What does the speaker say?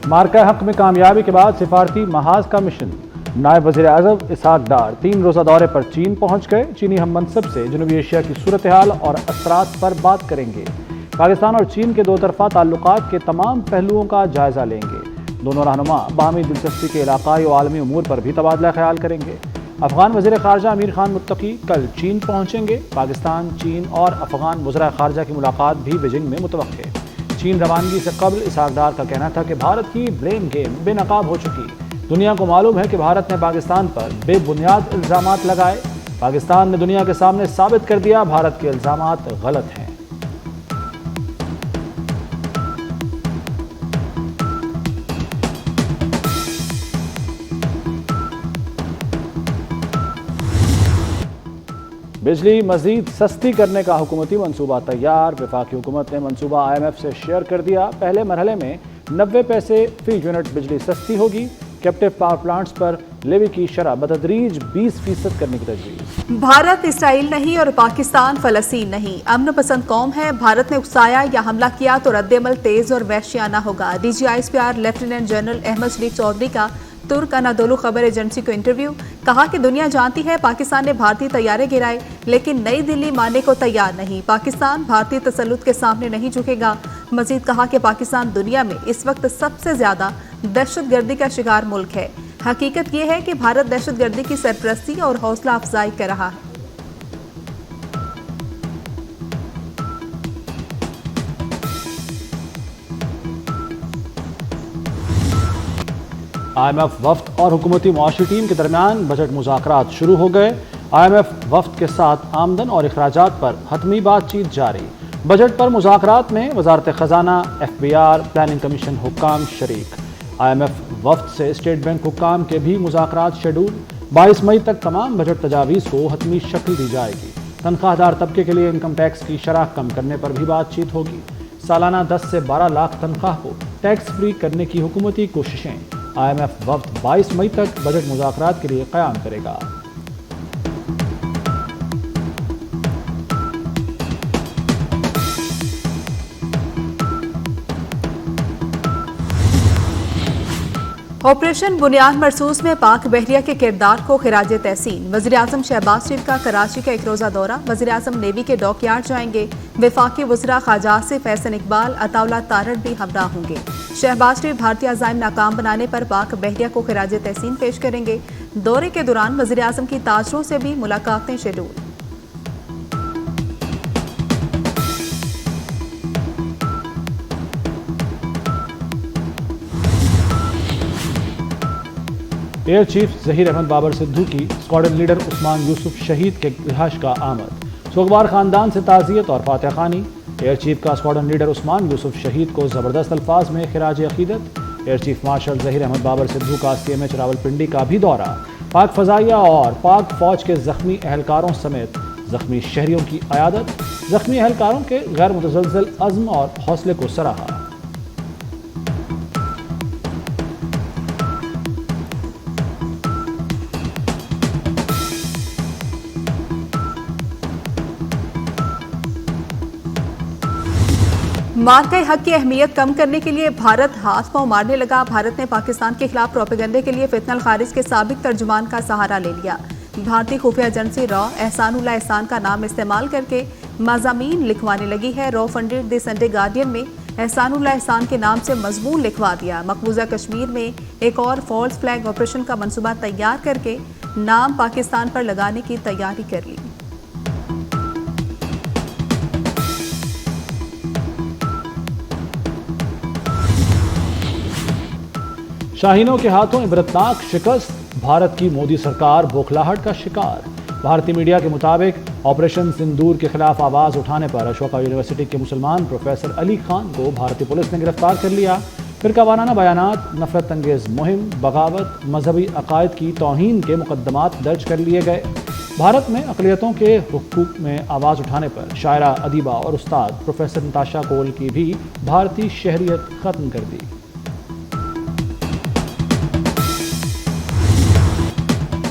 مارکہ حق میں کامیابی کے بعد سفارتی محاذ کا مشن، نائب وزیر اعظم اسحاق ڈار 3 روزہ دورے پر چین پہنچ گئے۔ چینی ہم منصب سے جنوبی ایشیا کی صورتحال اور اثرات پر بات کریں گے۔ پاکستان اور چین کے دو طرفہ تعلقات کے تمام پہلوؤں کا جائزہ لیں گے۔ دونوں رہنما باہمی دلچسپی کے علاقائی و عالمی امور پر بھی تبادلہ خیال کریں گے۔ افغان وزیر خارجہ امیر خان متقی کل چین پہنچیں گے۔ پاکستان، چین اور افغان وزراء خارجہ کی ملاقات بھی بیجنگ میں متوقع ہے۔ چین روانگی سے قبل اسحاق ڈار کا کہنا تھا کہ بھارت کی بلیم گیم بے نقاب ہو چکی۔ دنیا کو معلوم ہے کہ بھارت نے پاکستان پر بے بنیاد الزامات لگائے۔ پاکستان نے دنیا کے سامنے ثابت کر دیا بھارت کے الزامات غلط ہیں۔ بجلی مزید سستی کرنے کا حکومتی منصوبہ تیار۔ وفاقی حکومت نے منصوبہ IMF سے شیئر کر دیا۔ پہلے مرحلے میں 90 پیسے فی یونٹ بجلی سستی ہوگی۔ کیپٹیو پاور پلانٹس پر لیوی کی شرح بتدریج 20% کرنے کی تجویز۔ بھارت اسرائیل نہیں اور پاکستان فلسطین نہیں، امن پسند قوم ہے۔ بھارت نے اکسایا یا حملہ کیا تو رد عمل تیز اور وحشیانہ ہوگا۔ DGISPR لیفٹیننٹ جنرل احمد شریف چودھری کا ترک انادولو خبر ایجنسی کو انٹرویو۔ کہا کہ دنیا جانتی ہے پاکستان نے بھارتی طیارے گرائے، لیکن نئی دلی ماننے کو تیار نہیں۔ پاکستان بھارتی تسلط کے سامنے نہیں جھکے گا۔ مزید کہا کہ پاکستان دنیا میں اس وقت سب سے زیادہ دہشت گردی کا شکار ملک ہے۔ حقیقت یہ ہے کہ بھارت دہشت گردی کی سرپرستی اور حوصلہ افزائی کر رہا ہے۔ IMF وفد اور حکومتی معاشی ٹیم کے درمیان بجٹ مذاکرات شروع ہو گئے۔ IMF وفد کے ساتھ آمدن اور اخراجات پر حتمی بات چیت جاری۔ بجٹ پر مذاکرات میں وزارت خزانہ، FBR، پلاننگ کمیشن حکام شریک۔ IMF وفد سے اسٹیٹ بینک حکام کے بھی مذاکرات شیڈول۔ 22 مئی تک تمام بجٹ تجاویز کو حتمی شکل دی جائے گی۔ تنخواہ دار طبقے کے لیے انکم ٹیکس کی شرح کم کرنے پر بھی بات چیت ہوگی۔ سالانہ 10 سے 12 لاکھ تنخواہ کو ٹیکس فری کرنے کی حکومتی کوششیں۔ IMF وفد 22 مئی تک بجٹ مذاکرات کے لیے قیام کرے گا۔ آپریشن بنیاد مرصوص میں پاک بحریہ کے کردار کو خراج تحسین۔ وزیراعظم شہباز شریف کا کراچی کا 1 روزہ دورہ۔ وزیراعظم نیوی کے ڈاک یارڈ جائیں گے۔ وفاقی وزراء خواجہ آصف، احسن اقبال، عطا اللہ تارڑ بھی ہمراہ ہوں گے۔ شہباز شریف بھارتی عزائم ناکام بنانے پر پاک بحریہ کو خراج تحسین پیش کریں گے۔ دورے کے دوران وزیراعظم کی تاجروں سے بھی ملاقاتیں schedule. Air chief Zaheer Ahmad Babar Sidhu کی اسکواڈرن لیڈر عثمان یوسف شہید کے رہائش کا آمد۔ سوگوار خاندان سے تعزیت اور فاتح خوانی۔ ایئر چیف کا اسکواڈرن لیڈر عثمان یوسف شہید کو زبردست الفاظ میں خراج عقیدت۔ Air chief marshal Zaheer Ahmad Babar Sidhu کا CMH راولپنڈی کا بھی دورہ۔ پاک فضائیہ اور پاک فوج کے زخمی اہلکاروں سمیت زخمی شہریوں کی عیادت۔ زخمی اہلکاروں کے غیر متزلزل عزم اور حوصلے کو سراہا۔ مارکہ حق کی اہمیت کم کرنے کے لیے بھارت ہاتھ پاؤں مارنے لگا۔ بھارت نے پاکستان کے خلاف پروپیگنڈے کے لیے فتنہ الخارج کے سابق ترجمان کا سہارا لے لیا۔ بھارتی خفیہ ایجنسی را احسان اللہ احسان کا نام استعمال کر کے مضامین لکھوانے لگی ہے۔ را فنڈڈ دی سنڈے گارڈین میں احسان اللہ احسان کے نام سے مضمون لکھوا دیا۔ مقبوضہ کشمیر میں ایک اور فالس فلیگ آپریشن کا منصوبہ تیار کر کے نام پاکستان پر لگانے کی تیاری کر لی۔ شاہینوں کے ہاتھوں عبرتناک شکست۔ بھارت کی مودی سرکار بوکھلاہٹ کا شکار۔ بھارتی میڈیا کے مطابق آپریشن سندور کے خلاف آواز اٹھانے پر اشوکا یونیورسٹی کے مسلمان پروفیسر علی خان کو بھارتی پولیس نے گرفتار کر لیا۔ فرقہ وارانہ بیانات، نفرت انگیز مہم، بغاوت، مذہبی عقائد کی توہین کے مقدمات درج کر لیے گئے۔ بھارت میں اقلیتوں کے حقوق میں آواز اٹھانے پر شاعرہ، ادیبہ اور استاد پروفیسر نتاشا کول کی بھی بھارتی شہریت ختم کر دی۔